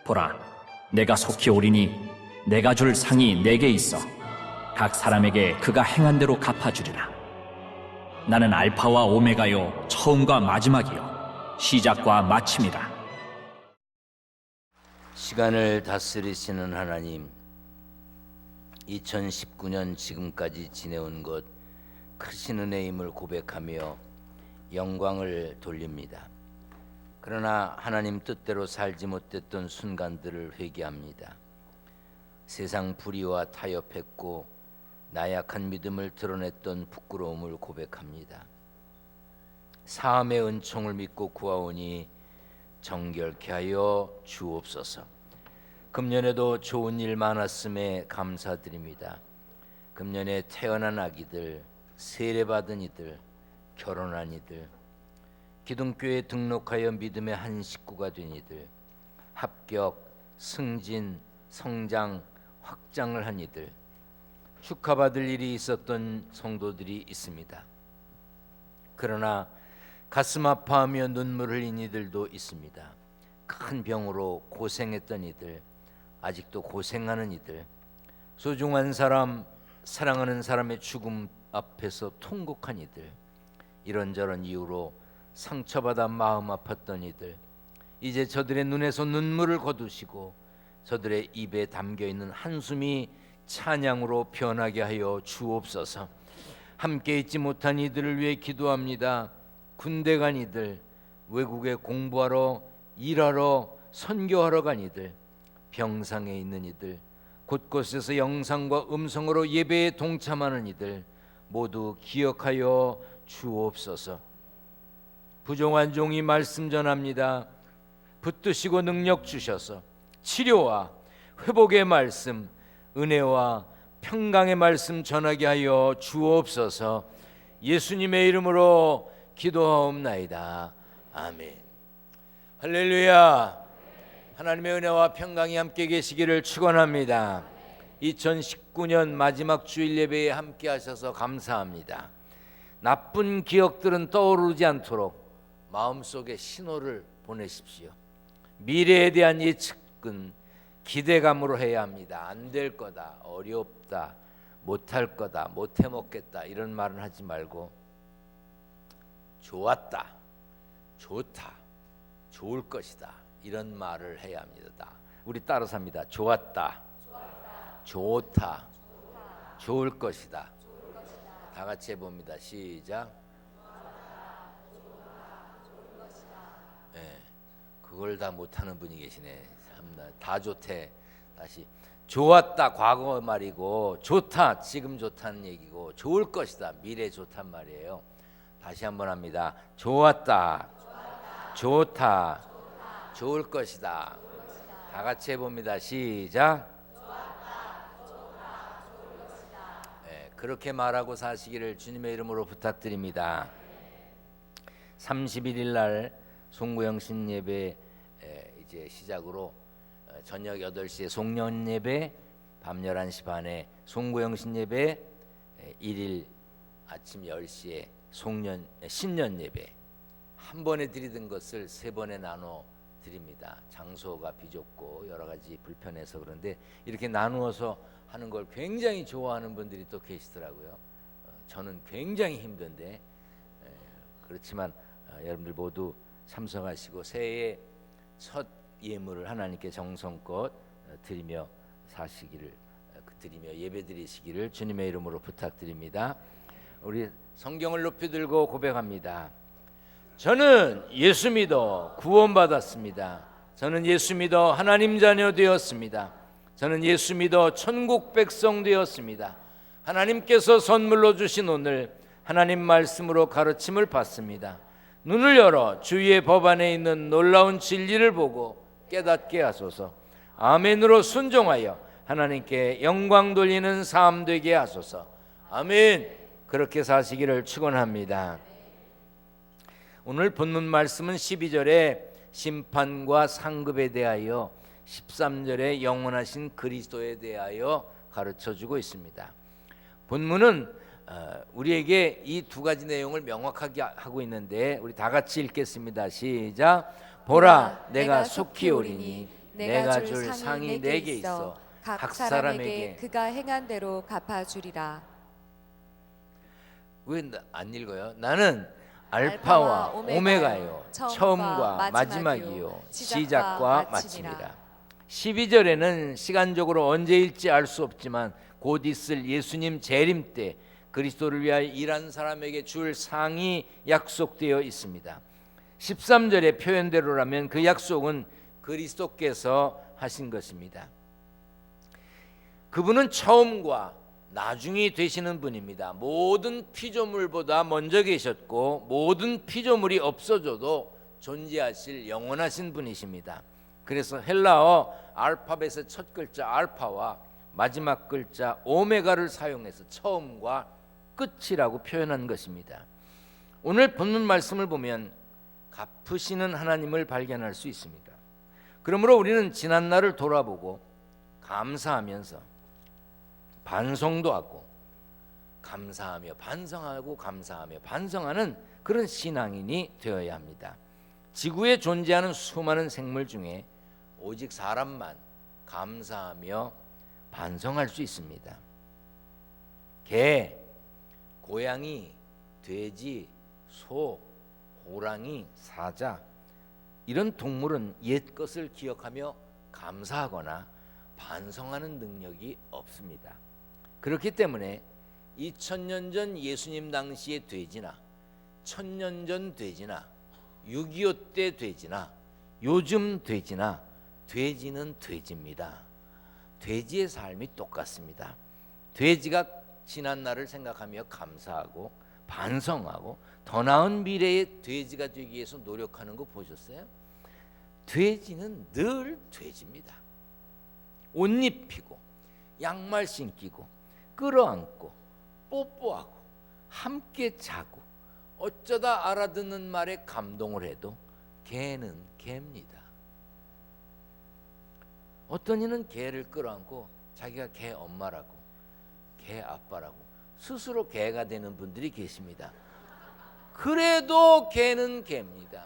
보라, 내가 속히 오리니 내가 줄 상이 내게 있어 각 사람에게 그가 행한 대로 갚아주리라. 나는 알파와 오메가요, 처음과 마지막이요, 시작과 마침이라. 시간을 다스리시는 하나님, 2019년 지금까지 지내온 것 크신 은혜임을 고백하며 영광을 돌립니다. 그러나 하나님 뜻대로 살지 못했던 순간들을 회개합니다. 세상 불의와 타협했고 나약한 믿음을 드러냈던 부끄러움을 고백합니다. 사함의 은총을 믿고 구하오니 정결케 하여 주옵소서. 금년에도 좋은 일 많았음에 감사드립니다. 금년에 태어난 아기들, 세례받은 이들, 결혼한 이들, 기둥교회에 등록하여 믿음의 한 식구가 된 이들, 합격, 승진, 성장, 확장을 한 이들, 축하받을 일이 있었던 성도들이 있습니다. 그러나 가슴 아파하며 눈물 흘린 이들도 있습니다. 큰 병으로 고생했던 이들, 아직도 고생하는 이들, 소중한 사람, 사랑하는 사람의 죽음 앞에서 통곡한 이들, 이런저런 이유로 상처받아 마음 아팠던 이들, 이제 저들의 눈에서 눈물을 거두시고 저들의 입에 담겨있는 한숨이 찬양으로 변하게 하여 주옵소서. 함께 있지 못한 이들을 위해 기도합니다. 군대 간 이들, 외국에 공부하러, 일하러, 선교하러 간 이들, 병상에 있는 이들, 곳곳에서 영상과 음성으로 예배에 동참하는 이들 모두 기억하여 주옵소서. 부정한 종이 말씀 전합니다. 붙드시고 능력 주셔서 치료와 회복의 말씀, 은혜와 평강의 말씀 전하게 하여 주옵소서. 예수님의 이름으로 기도하옵나이다. 아멘. 할렐루야. 하나님의 은혜와 평강이 함께 계시기를 축원합니다. 2019년 마지막 주일 예배에 함께 하셔서 감사합니다. 나쁜 기억들은 떠오르지 않도록 마음속에 신호를 보내십시오. 미래에 대한 예측은 기대감으로 해야 합니다. 안 될 거다, 어렵다, 못할 거다, 못해 먹겠다 이런 말은 하지 말고 좋았다, 좋다, 좋을 것이다 이런 말을 해야 합니다. 우리 따라서 합니다. 좋았다, 좋다, 좋을 것이다. 다 같이 해봅니다. 시작. 네, 그걸 다 못하는 분이 계시네. 다 좋대. 다시 좋았다 과거 말이고 좋다 지금 좋다는 얘기고 좋을 것이다 미래 좋단 말이에요. 다시 한번 합니다. 좋았다, 좋다, 좋을 것이다. 다 같이 해봅니다. 시작. 네, 그렇게 말하고 사시기를 주님의 이름으로 부탁드립니다. 31일 날 송구영신 예배 이제 시작으로 저녁 8시에 송년 예배, 밤 11시 반에 송구영신 예배, 1일 아침 10시에 신년 예배 한 번에 드리던 것을 3번에 나눠 드립니다. 장소가 비좁고 여러 가지 불편해서 그런데 이렇게 나누어서 하는 걸 굉장히 좋아하는 분들이 또 계시더라고요. 저는 굉장히 힘든데 그렇지만 여러분들 모두 참석하시고 새해의 첫 예물을 하나님께 정성껏 드리며 사시기를 드리며 예배드리시기를 주님의 이름으로 부탁드립니다. 우리 성경을 높이 들고 고백합니다. 저는 예수 믿어 구원받았습니다. 저는 예수 믿어 하나님 자녀 되었습니다. 저는 예수 믿어 천국 백성 되었습니다. 하나님께서 선물로 주신 오늘 하나님 말씀으로 가르침을 받습니다. 눈을 열어 주위의 법 안에 있는 놀라운 진리를 보고 깨닫게 하소서. 아멘으로 순종하여 하나님께 영광 돌리는 삶 되게 하소서. 아멘. 그렇게 사시기를 축원합니다. 오늘 본문 말씀은 12절에 심판과 상급에 대하여 13절에 영원하신 그리스도에 대하여 가르쳐주고 있습니다. 본문은 우리에게 이 두 가지 내용을 명확하게 하고 있는데 우리 다 같이 읽겠습니다. 시작. 보라, 내가 속히 오리니 내가 줄 상이 내게 있어 각 사람에게 그가 행한 대로 갚아주리라. 왜 안 읽어요? 나는 알파와 오메가요, 처음과 마지막이요, 시작과 마침이라. 12절에는 시간적으로 언제일지 알 수 없지만 곧 있을 예수님 재림 때 그리스도를 위하여 일한 사람에게 줄 상이 약속되어 있습니다. 13절의 표현대로라면 그 약속은 그리스도께서 하신 것입니다. 그분은 처음과 나중이 되시는 분입니다. 모든 피조물보다 먼저 계셨고 모든 피조물이 없어져도 존재하실 영원하신 분이십니다. 그래서 헬라어 알파벳의 첫 글자 알파와 마지막 글자 오메가를 사용해서 처음과 끝이라고 표현한 것입니다. 오늘 본문 말씀을 보면 갚으시는 하나님을 발견할 수 있습니다. 그러므로 우리는 지난 날을 돌아보고 감사하면서 반성도 하고 감사하며 반성하고 감사하며 반성하는 그런 신앙인이 되어야 합니다. 지구에 존재하는 수많은 생물 중에 오직 사람만 감사하며 반성할 수 있습니다. 개, 고양이, 돼지, 소, 호랑이, 사자 이런 동물은 옛 것을 기억하며 감사하거나 반성하는 능력이 없습니다. 그렇기 때문에 2000년 전 예수님 당시의 돼지나 1000년 전 돼지나 6.25 때 돼지나 요즘 돼지나 돼지는 돼지입니다. 돼지의 삶이 똑같습니다. 돼지가 지난 날을 생각하며 감사하고 반성하고 더 나은 미래의 돼지가 되기 위해서 노력하는 거 보셨어요? 돼지는 늘 돼지입니다. 옷 입히고 양말 신기고 끌어안고 뽀뽀하고 함께 자고 어쩌다 알아듣는 말에 감동을 해도 개는 개입니다. 어떤 이는 개를 끌어안고 자기가 개 엄마라고 개 아빠라고 스스로 개가 되는 분들이 계십니다. 그래도 개는 개입니다.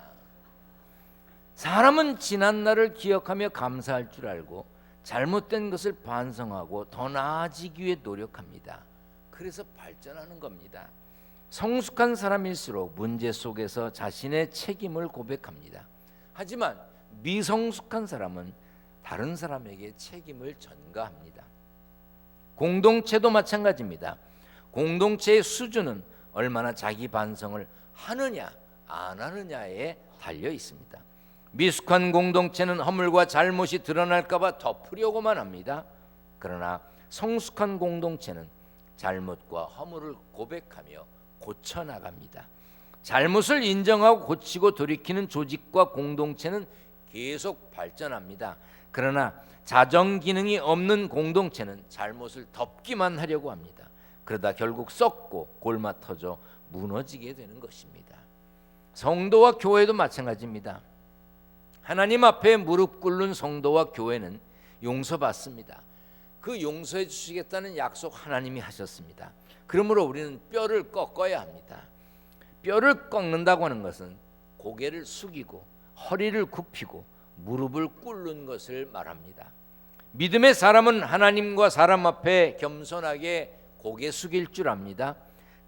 사람은 지난 날을 기억하며 감사할 줄 알고 잘못된 것을 반성하고 더 나아지기 위해 노력합니다. 그래서 발전하는 겁니다. 성숙한 사람일수록 문제 속에서 자신의 책임을 고백합니다. 하지만 미성숙한 사람은 다른 사람에게 책임을 전가합니다. 공동체도 마찬가지입니다. 공동체의 수준은 얼마나 자기 반성을 하느냐 안 하느냐에 달려 있습니다. 미숙한 공동체는 허물과 잘못이 드러날까 봐 덮으려고만 합니다. 그러나 성숙한 공동체는 잘못과 허물을 고백하며 고쳐나갑니다. 잘못을 인정하고 고치고 돌이키는 조직과 공동체는 계속 발전합니다. 그러나 자정 기능이 없는 공동체는 잘못을 덮기만 하려고 합니다. 그러다 결국 썩고 골마 터져 무너지게 되는 것입니다. 성도와 교회도 마찬가지입니다. 하나님 앞에 무릎 꿇는 성도와 교회는 용서받습니다. 그 용서해 주시겠다는 약속 하나님이 하셨습니다. 그러므로 우리는 뼈를 꺾어야 합니다. 뼈를 꺾는다고 하는 것은 고개를 숙이고 허리를 굽히고 무릎을 꿇는 것을 말합니다. 믿음의 사람은 하나님과 사람 앞에 겸손하게 고개 숙일 줄 압니다.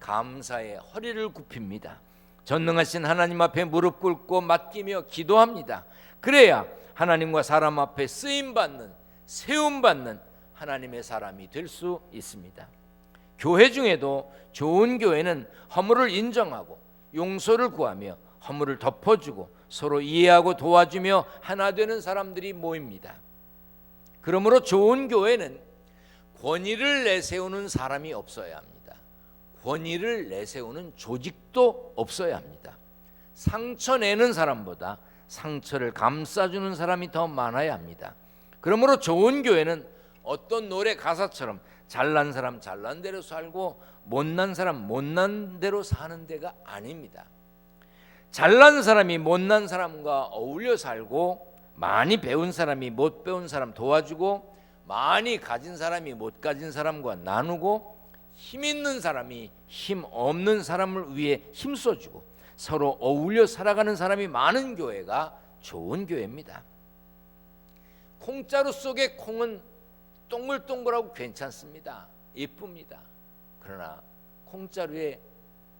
감사에 허리를 굽힙니다. 전능하신 하나님 앞에 무릎 꿇고 맡기며 기도합니다. 그래야 하나님과 사람 앞에 쓰임받는 세움받는 하나님의 사람이 될 수 있습니다. 교회 중에도 좋은 교회는 허물을 인정하고 용서를 구하며 허물을 덮어주고 서로 이해하고 도와주며 하나 되는 사람들이 모입니다. 그러므로 좋은 교회는 권위를 내세우는 사람이 없어야 합니다. 권위를 내세우는 조직도 없어야 합니다. 상처 내는 사람보다 상처를 감싸주는 사람이 더 많아야 합니다. 그러므로 좋은 교회는 어떤 노래 가사처럼 잘난 사람 잘난 대로 살고 못난 사람 못난 대로 사는 데가 아닙니다. 잘난 사람이 못난 사람과 어울려 살고 많이 배운 사람이 못 배운 사람 도와주고 많이 가진 사람이 못 가진 사람과 나누고 힘 있는 사람이 힘 없는 사람을 위해 힘써주고 서로 어울려 살아가는 사람이 많은 교회가 좋은 교회입니다. 콩자루 속의 콩은 동글동글하고 괜찮습니다. 예쁩니다. 그러나 콩자루에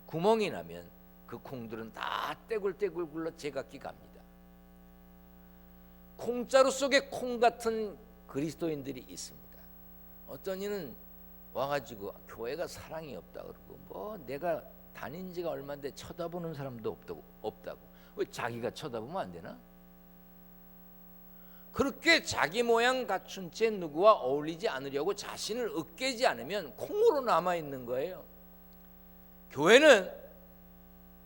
구멍이 나면 그 콩들은 다 떼굴떼굴 굴러 제각기 갑니다. 콩자루 속에 콩 같은 그리스도인들이 있습니다. 어떤 이는 와가지고 교회가 사랑이 없다 그러고 뭐 내가 다닌 지가 얼마인데 쳐다보는 사람도 없다고. 왜 자기가 쳐다보면 안 되나? 그렇게 자기 모양 갖춘 채 누구와 어울리지 않으려고 자신을 으깨지 않으면 콩으로 남아있는 거예요. 교회는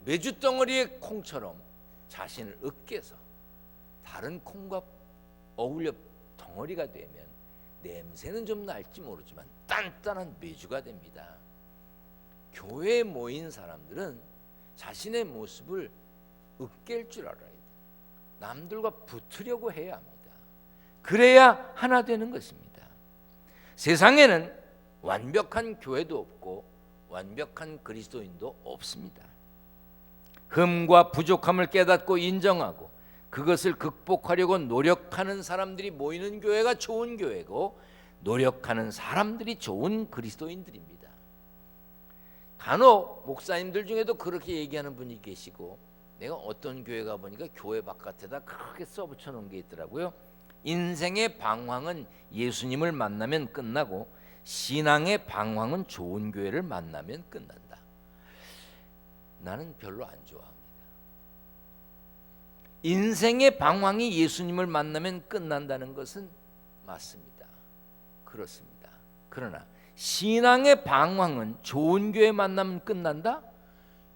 메주덩어리의 콩처럼 자신을 으깨서 다른 콩과 어울려 덩어리가 되면 냄새는 좀 날지 모르지만 단단한 메주가 됩니다. 교회에 모인 사람들은 자신의 모습을 으깰 줄 알아야 돼요. 남들과 붙으려고 해야 합니다. 그래야 하나 되는 것입니다. 세상에는 완벽한 교회도 없고 완벽한 그리스도인도 없습니다. 흠과 부족함을 깨닫고 인정하고 그것을 극복하려고 노력하는 사람들이 모이는 교회가 좋은 교회고 노력하는 사람들이 좋은 그리스도인들입니다. 간혹 목사님들 중에도 그렇게 얘기하는 분이 계시고 내가 어떤 교회 가보니까 교회 바깥에다 크게 써붙여 놓은 게 있더라고요. 인생의 방황은 예수님을 만나면 끝나고 신앙의 방황은 좋은 교회를 만나면 끝난다. 나는 별로 안 좋아합니다. 인생의 방황이 예수님을 만나면 끝난다는 것은 맞습니다. 그렇습니다. 그러나 신앙의 방황은 좋은 교회 만나면 끝난다?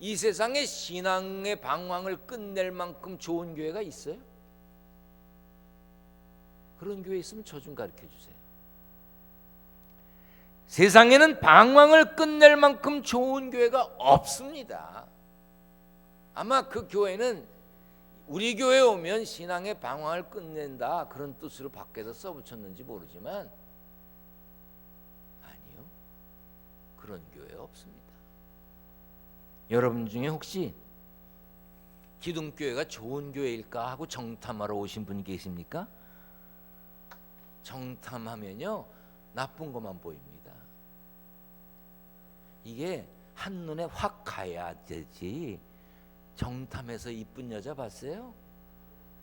이 세상에 신앙의 방황을 끝낼 만큼 좋은 교회가 있어요? 그런 교회 있으면 저 좀 가르쳐 주세요. 세상에는 방황을 끝낼 만큼 좋은 교회가 없습니다. 아마 그 교회는 우리 교회에 오면 신앙의 방황을 끝낸다 그런 뜻으로 밖에서 써붙였는지 모르지만 아니요, 그런 교회 없습니다. 여러분 중에 혹시 기둥교회가 좋은 교회일까 하고 정탐하러 오신 분 계십니까? 정탐하면요 나쁜 것만 보입니다. 이게 한눈에 확 가야 되지. 정탐해서 이쁜 여자 봤어요?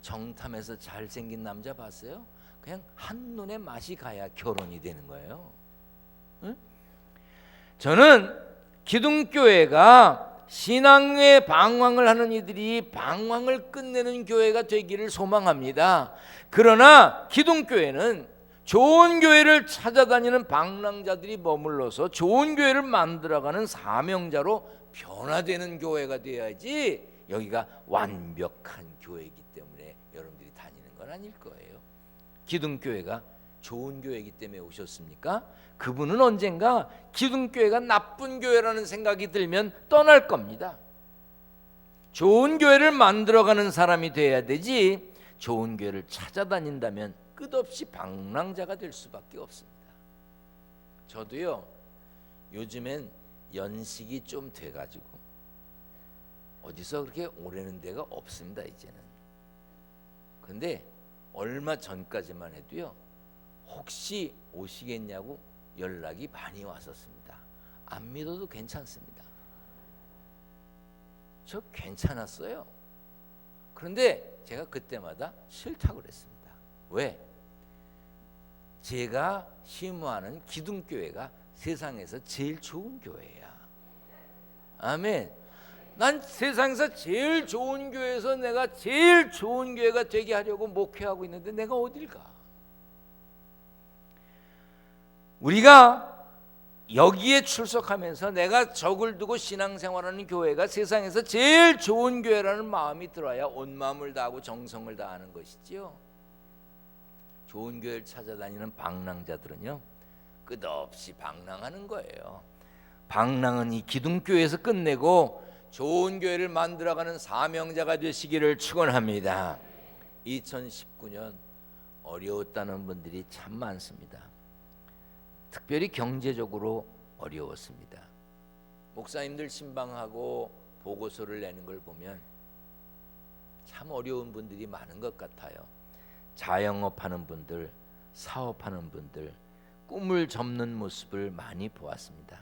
정탐해서 잘생긴 남자 봤어요? 그냥 한눈에 맛이 가야 결혼이 되는 거예요. 응? 저는 기둥교회가 신앙의 방황을 하는 이들이 방황을 끝내는 교회가 되기를 소망합니다. 그러나 기둥교회는 좋은 교회를 찾아다니는 방랑자들이 머물러서 좋은 교회를 만들어가는 사명자로 변화되는 교회가 되어야지 여기가 완벽한 교회이기 때문에 여러분들이 다니는 건 아닐 거예요. 기둥교회가 좋은 교회이기 때문에 오셨습니까? 그분은 언젠가 기둥교회가 나쁜 교회라는 생각이 들면 떠날 겁니다. 좋은 교회를 만들어가는 사람이 돼야 되지 좋은 교회를 찾아다닌다면 끝없이 방랑자가 될 수밖에 없습니다. 저도요 요즘엔 연식이 좀 돼가지고 어디서 그렇게 오래는 데가 없습니다. 이제는. 근데 얼마 전까지만 해도요 혹시 오시겠냐고 연락이 많이 왔었습니다. 안 믿어도 괜찮습니다. 저 괜찮았어요. 그런데 제가 그때마다 싫다고 그랬습니다. 왜? 제가 심호하는 기둥교회가 세상에서 제일 좋은 교회야. 아멘. 난 세상에서 제일 좋은 교회에서 내가 제일 좋은 교회가 되게 하려고 목회하고 있는데 내가 어딜 가? 우리가 여기에 출석하면서 내가 적을 두고 신앙생활하는 교회가 세상에서 제일 좋은 교회라는 마음이 들어야 온 마음을 다하고 정성을 다하는 것이지요. 좋은 교회를 찾아다니는 방랑자들은요 끝없이 방랑하는 거예요. 방랑은 이 기둥교회에서 끝내고 좋은 교회를 만들어가는 사명자가 되시기를 축원합니다. 2019년 어려웠다는 분들이 참 많습니다. 특별히 경제적으로 어려웠습니다. 목사님들 신방하고 보고서를 내는 걸 보면 참 어려운 분들이 많은 것 같아요. 자영업하는 분들, 사업하는 분들, 꿈을 접는 모습을 많이 보았습니다.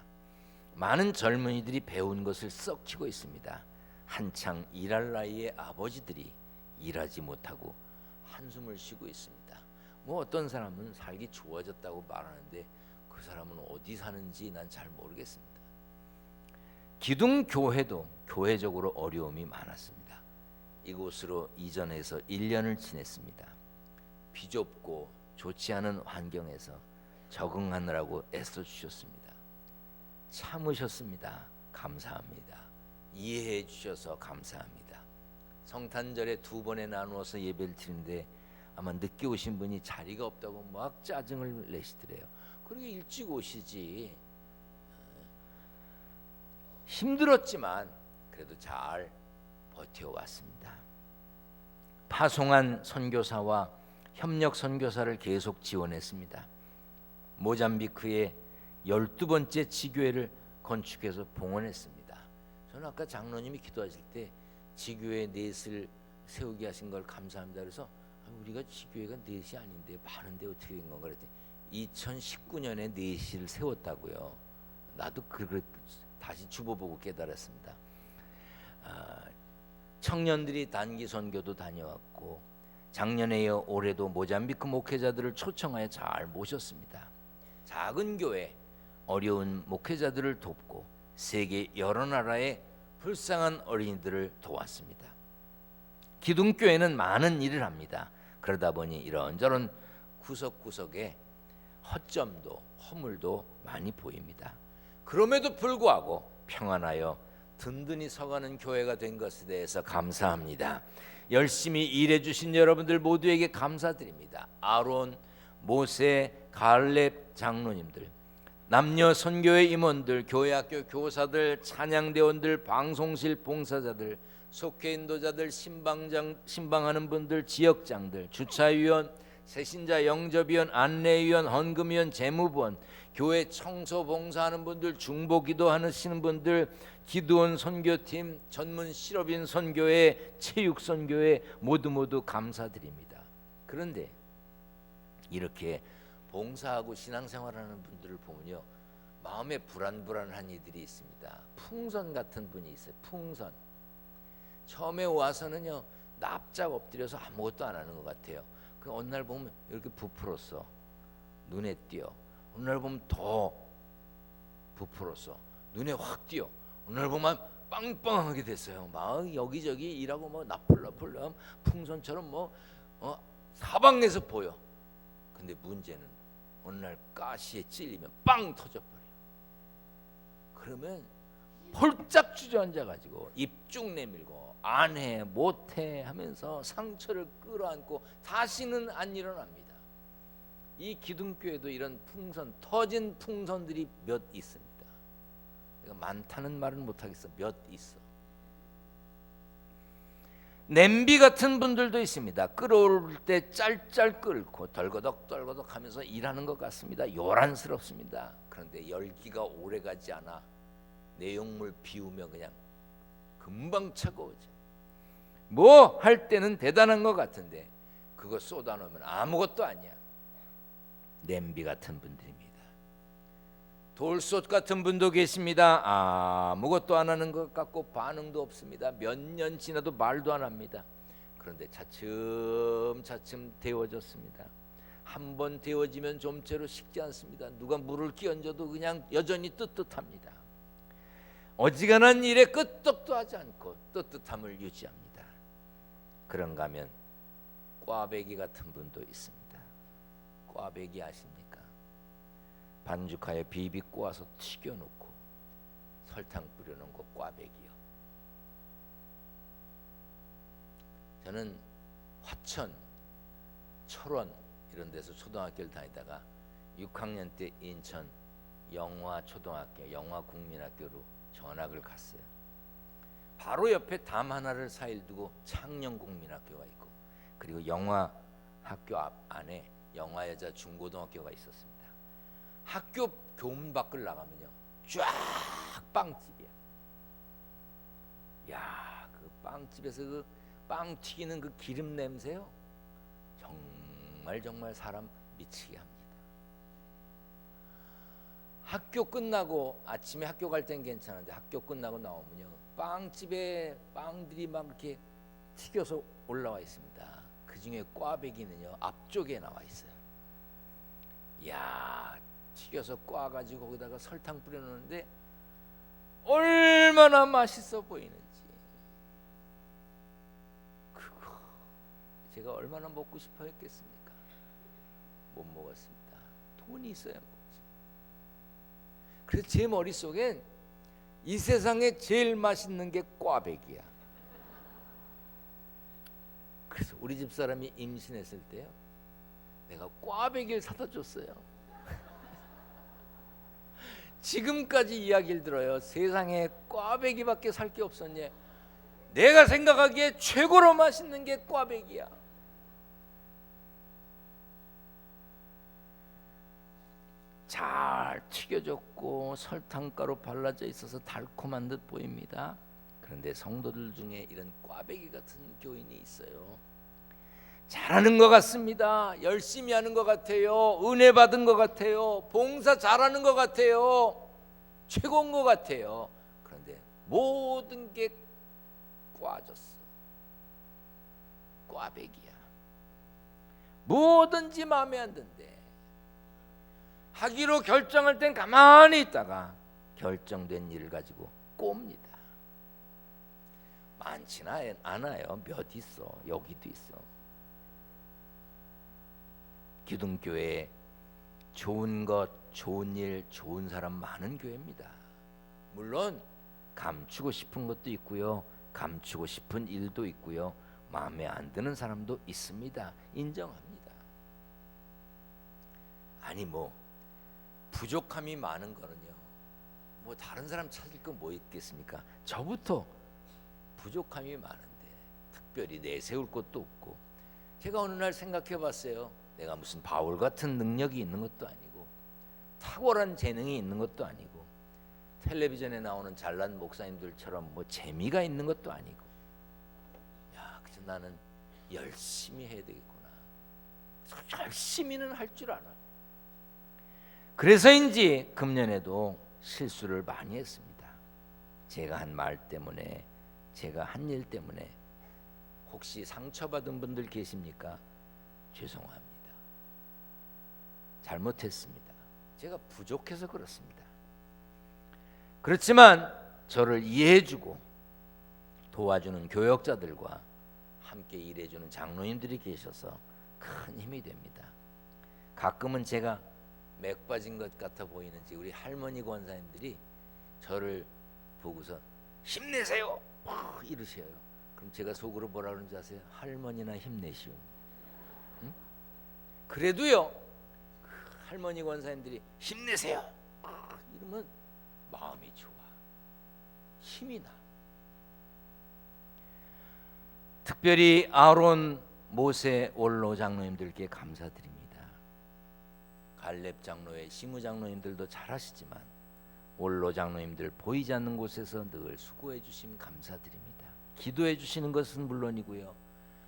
많은 젊은이들이 배운 것을 썩히고 있습니다. 한창 일할 나이에 아버지들이 일하지 못하고 한숨을 쉬고 있습니다. 뭐 어떤 사람은 살기 좋아졌다고 말하는데 그 사람은 어디 사는지 난 잘 모르겠습니다. 기둥교회도 교회적으로 어려움이 많았습니다. 이곳으로 이전해서 1년을 지냈습니다. 비좁고 좋지 않은 환경에서 적응하느라고 애써 주셨습니다. 참으셨습니다. 감사합니다. 이해해 주셔서 감사합니다. 성탄절에 2번에 나누어서 예배를 드리는데 아마 늦게 오신 분이 자리가 없다고 막 짜증을 내시더래요. 그러게 일찍 오시지. 힘들었지만 그래도 잘 버텨왔습니다. 파송한 선교사와 협력 선교사를 계속 지원했습니다. 모잠비크에 12번째 지교회를 건축해서 봉헌했습니다. 저는 아까 장로님이 기도하실 때 지교회 넷을 세우게 하신 걸 감사합니다. 그래서 우리가 지교회가 넷이 아닌데 많은데 어떻게 된 건가 그랬더니 2019년에 넷을 세웠다고요. 나도 다시 주보보고 깨달았습니다. 청년들이 단기 선교도 다녀왔고 작년에 이어 올해도 모잠비크 목회자들을 초청하여 잘 모셨습니다. 작은 교회 어려운 목회자들을 돕고 세계 여러 나라의 불쌍한 어린이들을 도왔습니다. 기둥교회는 많은 일을 합니다. 그러다 보니 이런저런 구석구석에 허점도 허물도 많이 보입니다. 그럼에도 불구하고 평안하여 든든히 서가는 교회가 된 것에 대해서 감사합니다. 열심히 일해 주신 여러분들 모두에게 감사드립니다. 아론, 모세, 갈렙 장로님들, 남녀 선교회 임원들, 교회학교 교사들, 찬양대원들, 방송실 봉사자들, 속회 인도자들, 신방하는 분들, 지역장들, 주차위원, 새신자 영접위원, 안내위원, 헌금위원, 재무부원, 교회 청소 봉사하는 분들, 중보기도 하시는 분들, 기도원 선교팀, 전문 실업인 선교회, 체육 선교회 모두 감사드립니다. 그런데 이렇게 봉사하고 신앙생활하는 분들을 보면요, 마음에 불안한 이들이 있습니다. 풍선 같은 분이 있어요. 풍선. 처음에 와서는요 납작 엎드려서 아무것도 안 하는 것 같아요. 그 어느 날 보면 이렇게 부풀었어. 눈에 띄어. 어느 날 보면 더 부풀었어. 눈에 확 띄어. 어느 날 보면 빵빵하게 됐어요. 막 여기저기 일하고 뭐 나풀나풀 풍선처럼 사방에서 보여. 근데 문제는 어느 날 가시에 찔리면 빵 터져버려. 그러면 폴짝 주저앉아가지고 입 쭉 내밀고 안해 못해 하면서 상처를 끌어안고 다시는 안 일어납니다. 이 기둥교회도 이런 풍선, 터진 풍선들이 몇 있습니다. 내가 많다는 말은 못하겠어. 몇 있어. 냄비 같은 분들도 있습니다. 끓어올 때 짤짤 끓고 덜거덕 하면서 일하는 것 같습니다. 요란스럽습니다. 그런데 열기가 오래가지 않아 내용물 비우면 그냥 금방 차가워져. 뭐 할 때는 대단한 것 같은데 그거 쏟아놓으면 아무것도 아니야. 냄비 같은 분들입니다. 돌솥 같은 분도 계십니다. 아무것도 안 하는 것 같고 반응도 없습니다. 몇 년 지나도 말도 안 합니다. 그런데 차츰차츰 데워졌습니다. 한 번 데워지면 좀채로 식지 않습니다. 누가 물을 끼얹어도 그냥 여전히 뜨뜻합니다. 어지간한 일에 끄떡도 하지 않고 뜨뜻함을 유지합니다. 그런가 하면 꽈배기 같은 분도 있습니다. 꽈배기 아십니까? 반죽하여 비비 꼬아서 튀겨놓고 설탕 뿌려놓은 거 꽈배기요. 저는 화천, 철원 이런 데서 초등학교를 다니다가 6학년 때 인천 영화초등학교, 영화국민학교로 전학을 갔어요. 바로 옆에 담 하나를 사이를 두고 창녕국민학교가 있고 그리고 영화학교 앞 안에 영화여자 중고등학교가 있었습니다. 학교 교문 밖을 나가면요 쫙 빵집이야. 야, 그 빵집에서 그 빵 튀기는 그 기름 냄새요 정말 정말 사람 미치게 합니다. 학교 끝나고 아침에 학교 갈 땐 괜찮은데 학교 끝나고 나오면요, 빵집에 빵들이 막 이렇게 튀겨서 올라와 있습니다. 그 중에 꽈배기는요 앞쪽에 나와 있어요. 이야, 튀겨서 꽈 가지고 거기다가 설탕 뿌려 놓는데 얼마나 맛있어 보이는지. 그거 제가 얼마나 먹고 싶어 했겠습니까? 못 먹었습니다. 돈이 있어야 먹지. 그래서 제 머릿속엔 이 세상에 제일 맛있는 게 꽈배기야. 그래서 우리 집 사람이 임신했을 때요, 내가 꽈배기를 사다 줬어요. 지금까지 이야기를 들어요. 세상에 꽈배기밖에 살 게 없었니? 내가 생각하기에 최고로 맛있는 게 꽈배기야. 잘 튀겨졌고 설탕가루 발라져 있어서 달콤한 듯 보입니다. 그런데 성도들 중에 이런 꽈배기 같은 교인이 있어요. 잘하는 것 같습니다. 열심히 하는 것 같아요. 은혜 받은 것 같아요. 봉사 잘하는 것 같아요. 최고인 것 같아요. 그런데 모든 게 꽈졌어. 꽈배기야. 뭐든지 마음에 안 든대. 하기로 결정할 땐 가만히 있다가 결정된 일을 가지고 꼽니다. 많지는 않아요. 몇 있어. 여기도 있어. 기둥교회 좋은 것, 좋은 일, 좋은 사람 많은 교회입니다. 물론 감추고 싶은 것도 있고요, 감추고 싶은 일도 있고요, 마음에 안 드는 사람도 있습니다. 인정합니다. 아니 뭐 부족함이 많은 거는요, 뭐 다른 사람 찾을 거 뭐 있겠습니까? 저부터 부족함이 많은데 특별히 내세울 것도 없고. 제가 어느 날 생각해 봤어요. 내가 무슨 바울 같은 능력이 있는 것도 아니고 탁월한 재능이 있는 것도 아니고 텔레비전에 나오는 잘난 목사님들처럼 뭐 재미가 있는 것도 아니고, 야, 그래서 나는 열심히 해야 되겠구나. 열심히는 할 줄 알아. 그래서인지 금년에도 실수를 많이 했습니다. 제가 한 말 때문에, 제가 한 일 때문에. 혹시 상처받은 분들 계십니까? 죄송합니다. 잘못했습니다. 제가 부족해서 그렇습니다. 그렇지만 저를 이해해주고 도와주는 교역자들과 함께 일해주는 장로님들이 계셔서 큰 힘이 됩니다. 가끔은 제가 맥 빠진 것 같아 보이는지 우리 할머니 권사님들이 저를 보고서 힘내세요 이러셔요. 그럼 제가 속으로 뭐라 그러는지 아세요? 할머니나 힘내시오. 응? 그래도요, 그 할머니 권사님들이 힘내세요 이러면 마음이 좋아, 힘이 나. 특별히 아론, 모세, 올로 장로님들께 감사드립니다. 갈렙 장로회, 시무 장로님들도 잘하시지만 올로 장로님들 보이지 않는 곳에서 늘 수고해 주심 감사드립니다. 기도해 주시는 것은 물론이고요,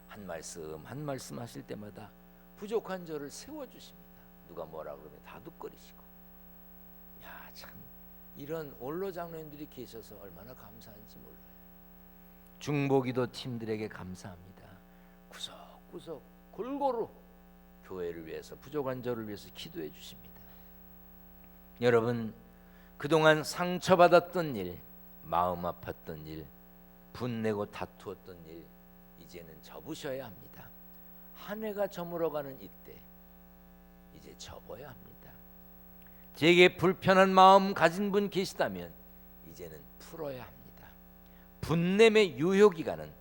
한 말씀 한 말씀 하실 때마다 부족한 저를 세워 주십니다. 누가 뭐라 그러면 다독거리시고. 야, 참 이런 올로 장로님들이 계셔서 얼마나 감사한지 몰라요. 중보기도 팀들에게 감사합니다. 구석구석 골고루 교회를 위해서, 부족한 저를 위해서 기도해 주십니다. 여러분, 그동안 상처받았던 일, 마음 아팠던 일, 분내고 다투었던 일, 이제는 접으셔야 합니다. 한 해가 저물어가는 이때 이제 접어야 합니다. 제게 불편한 마음 가진 분 계시다면 이제는 풀어야 합니다. 분냄의 유효기간은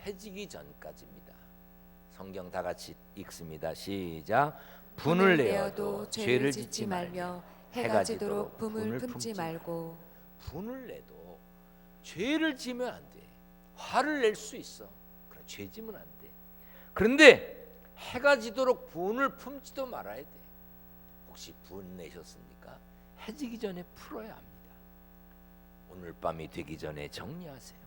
해지기 전까지입니다. 성경 다 같이 읽습니다. 시작. 분을 내어도 죄를 짓지 말며 해가 지도록 분을 품지 말고. 분을 내도 죄를 지면 안 돼. 화를 낼 수 있어. 그래, 죄 지면 안 돼. 그런데 해가 지도록 분을 품지도 말아야 돼. 혹시 분 내셨습니까? 해지기 전에 풀어야 합니다. 오늘 밤이 되기 전에 정리하세요.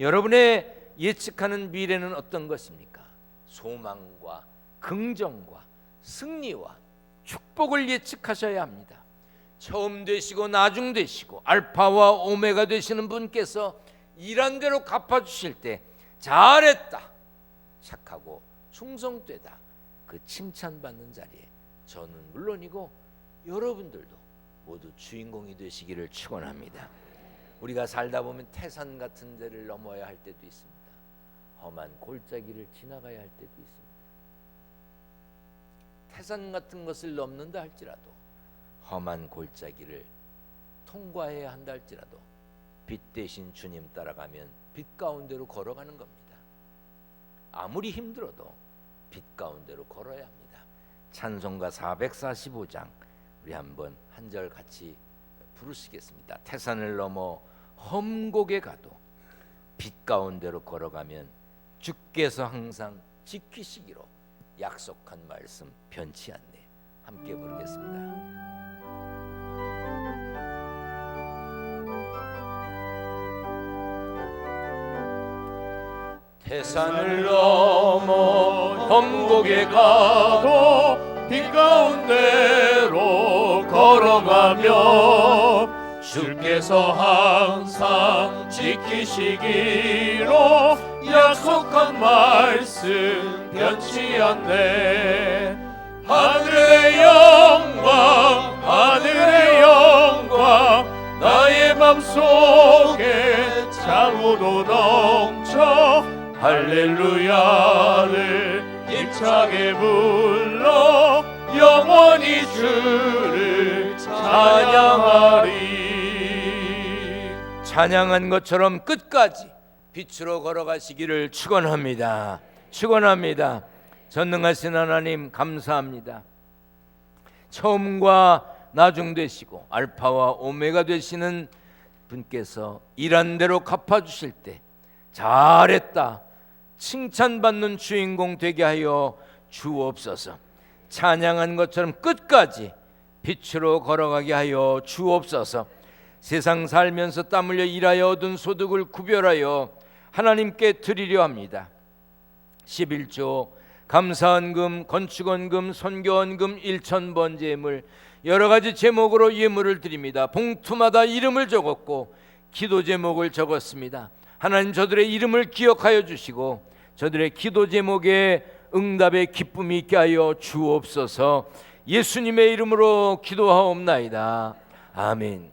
여러분의 예측하는 미래는 어떤 것입니까? 소망과 긍정과 승리와 축복을 예측하셔야 합니다. 처음 되시고 나중 되시고 알파와 오메가 되시는 분께서 일한 대로 갚아주실 때 잘했다, 착하고 충성되다, 그 칭찬받는 자리에 저는 물론이고 여러분들도 모두 주인공이 되시기를 축원합니다. 우리가 살다 보면 태산 같은 데를 넘어야 할 때도 있습니다. 험한 골짜기를 지나가야 할 때도 있습니다. 태산 같은 것을 넘는다 할지라도, 험한 골짜기를 통과해야 한다 할지라도 빛 대신 주님 따라가면 빛 가운데로 걸어가는 겁니다. 아무리 힘들어도 빛 가운데로 걸어야 합니다. 찬송가 445장 우리 한번 한 절 같이 부르시겠습니다. 태산을 넘어 험곡에 가도 빛 가운데로 걸어가면 주께서 항상 지키시기로 약속한 말씀 변치 않네. 함께 부르겠습니다. 태산을 넘어 험곡에 가도 빛 가운데로 걸어가며 주께서 항상 지키시기로 약속한 말씀 변치 않네. 하늘의 영광, 하늘의 영광, 나의 맘속에 차고도 넘쳐 할렐루야를 힘차게 불러 영원히 주를 찬양하리. 찬양한 것처럼 끝까지 빛으로 걸어가시기를 축원합니다. 축원합니다. 전능하신 하나님 감사합니다. 처음과 나중 되시고 알파와 오메가 되시는 분께서 일한 대로 갚아주실 때 잘했다, 칭찬받는 주인공 되게 하여 주옵소서. 찬양한 것처럼 끝까지 빛으로 걸어가게 하여 주옵소서. 세상 살면서 땀 흘려 일하여 얻은 소득을 구별하여 하나님께 드리려 합니다. 11조, 감사헌금, 건축헌금, 선교헌금, 1,000번 제물, 여러 가지 제목으로 예물을 드립니다. 봉투마다 이름을 적었고 기도 제목을 적었습니다. 하나님, 저들의 이름을 기억하여 주시고 저들의 기도 제목에 응답의 기쁨이 있게 하여 주옵소서. 예수님의 이름으로 기도하옵나이다. 아멘.